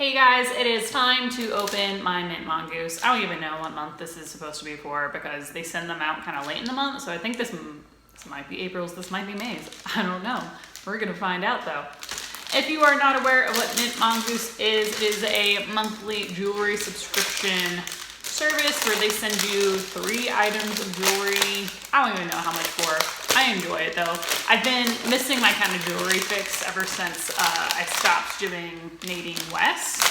Hey guys, it is time to open my mint Mongoose. I don't even know what month this is supposed to be for because they send them out kind of late in the month. So I think this might be April's, this might be May's. I don't know. We're gonna find out though. If you are not aware of what Mint Mongoose is, it is a monthly jewelry subscription service where they send you 3 items of jewelry. I don't even know how much for. I enjoy it though. I've been missing my kind of jewelry fix ever since I stopped doing Nadine West,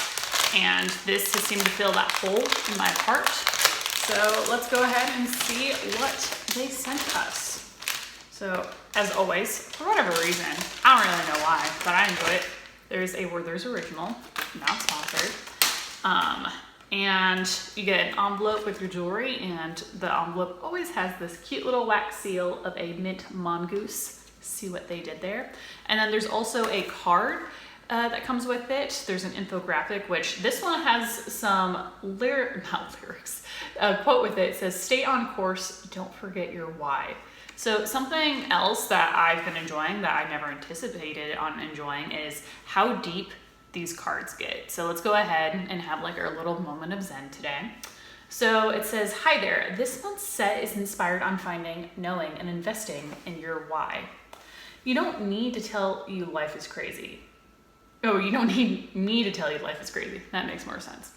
and this has seemed to fill that hole in my heart. So let's go ahead and see what they sent us. So as always, for whatever reason, I don't really know why, but I enjoy it. There's a Werther's Original, not sponsored. And you get an envelope with your jewelry, and the envelope always has this cute little wax seal of a mint mongoose. See what they did there. And then there's also a card that comes with it. There's an infographic, which this one has some quote with it. It says, "Stay on course, don't forget your why." So something else that I've been enjoying that I never anticipated on enjoying is how deep these cards get. So let's go ahead and have like our little moment of zen today. So it says, "Hi there, this month's set is inspired on finding, knowing, and investing in your why. You don't need to tell you life is crazy." Oh, you don't need me to tell you life is crazy. That makes more sense.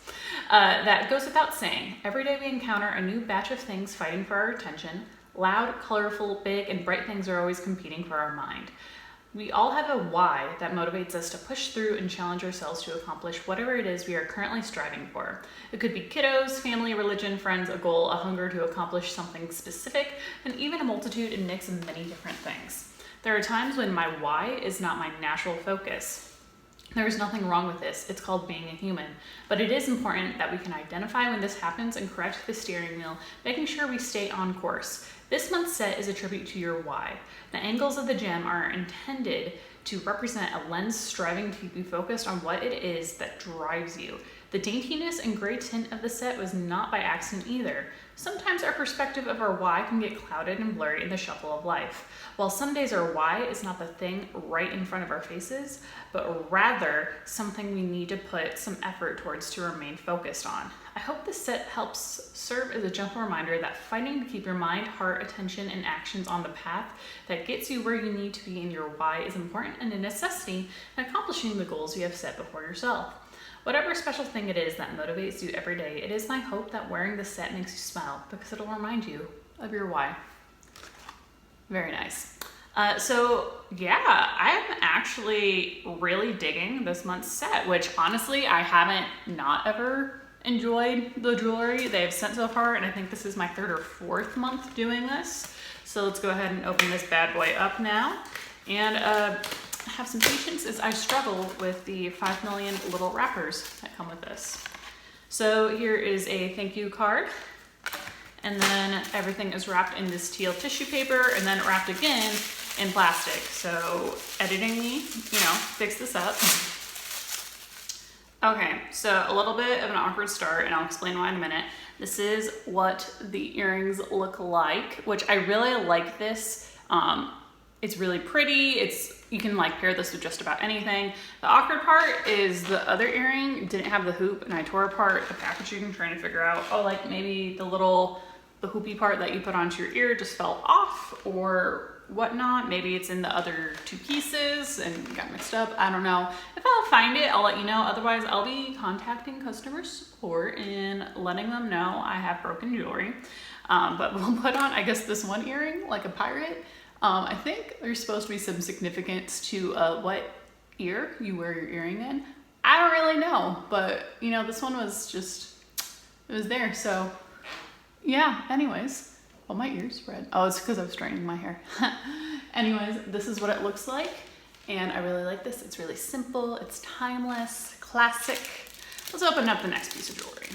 That goes without saying. Every day we encounter a new batch of things fighting for our attention. Loud, colorful, big, and bright things are always competing for our mind. We all have a why that motivates us to push through and challenge ourselves to accomplish whatever it is we are currently striving for. It could be kiddos, family, religion, friends, a goal, a hunger to accomplish something specific, and even a multitude and mix of many different things. There are times when my why is not my natural focus. There is nothing wrong with this. It's called being a human. But it is important that we can identify when this happens and correct the steering wheel, making sure we stay on course. This month's set is a tribute to your why. The angles of the gem are intended to represent a lens striving to keep you focused on what it is that drives you. The daintiness and gray tint of the set was not by accident either. Sometimes our perspective of our why can get clouded and blurry in the shuffle of life. While some days our why is not the thing right in front of our faces, but rather something we need to put some effort towards to remain focused on. I hope this set helps serve as a gentle reminder that fighting to keep your mind, heart, attention, and actions on the path that gets you where you need to be in your why is important and a necessity in accomplishing the goals you have set before yourself. Whatever special thing it is that motivates you every day, it is my hope that wearing this set makes you smile because it'll remind you of your why. Very nice. So yeah, I'm actually really digging this month's set, which honestly, I haven't not ever enjoyed the jewelry they've sent so far, and I think this is my 3rd or 4th month doing this. So let's go ahead and open this bad boy up now, and have some patience as I struggle with the 5 million little wrappers that come with this. So here is a thank you card, and then everything is wrapped in this teal tissue paper and then wrapped again in plastic. So editing me, fix this up. Okay, so a little bit of an awkward start, and I'll explain why in a minute. This is what the earrings look like, which I really like this. It's really pretty. You can like pair this with just about anything. The awkward part is the other earring didn't have the hoop, and I tore apart the packaging trying to figure out, like maybe the hoopy part that you put onto your ear just fell off or whatnot. Maybe it's in the other 2 pieces and got mixed up. I don't know. If I'll find it, I'll let you know. Otherwise, I'll be contacting customer support and letting them know I have broken jewelry. But we'll put on, I guess, this one earring like a pirate. I think there's supposed to be some significance to what ear you wear your earring in. I don't really know, but this one was just, it was there. So yeah, anyways. Oh, my ears spread. Oh, it's because I was straightening my hair. Anyways, this is what it looks like, and I really like this. It's really simple, it's timeless, classic. Let's open up the next piece of jewelry.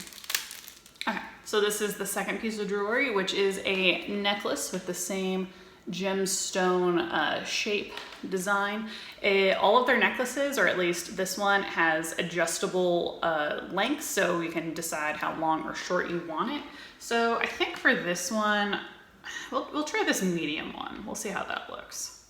Okay, so this is the second piece of jewelry, which is a necklace with the same gemstone shape design. All of their necklaces, or at least this one, has adjustable lengths, so you can decide how long or short you want it. So I think for this one, we'll try this medium one. We'll see how that looks.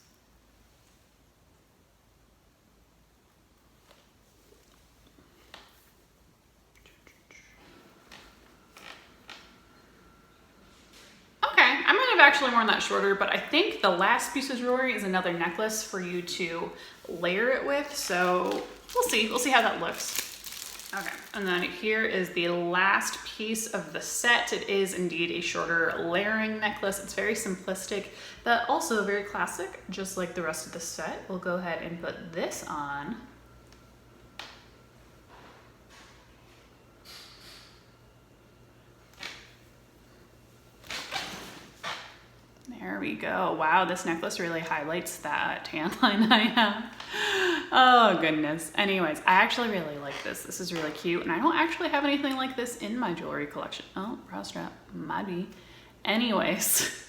actually worn that shorter, but I think the last piece of jewelry is another necklace for you to layer it with. So we'll see how that looks. Okay, and then here is the last piece of the set. It is indeed a shorter layering necklace. It's very simplistic, but also very classic, just like the rest of the set. We'll go ahead and put this on. There we go. Wow, this necklace really highlights that tan line I have. Oh goodness. Anyways, I actually really like this. This is really cute, and I don't actually have anything like this in my jewelry collection. Oh, bra strap, might be. Anyways,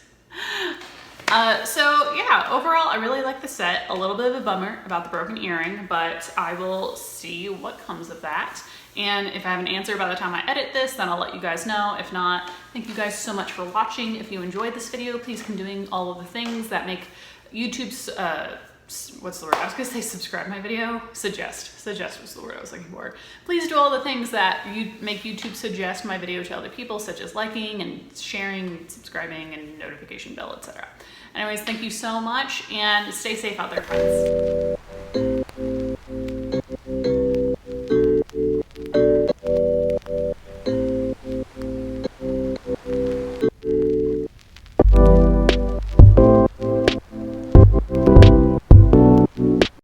so yeah, overall, I really like the set. A little bit of a bummer about the broken earring, but I will see what comes of that. And if I have an answer by the time I edit this, then I'll let you guys know. If not, thank you guys so much for watching. If you enjoyed this video, please continue doing all of the things that make YouTube's, what's the word? I was gonna say subscribe my video. Suggest was the word I was looking for. Please do all the things that make YouTube suggest my video to other people, such as liking and sharing, subscribing, and notification bell, etc. Anyways, thank you so much, and stay safe out there, friends.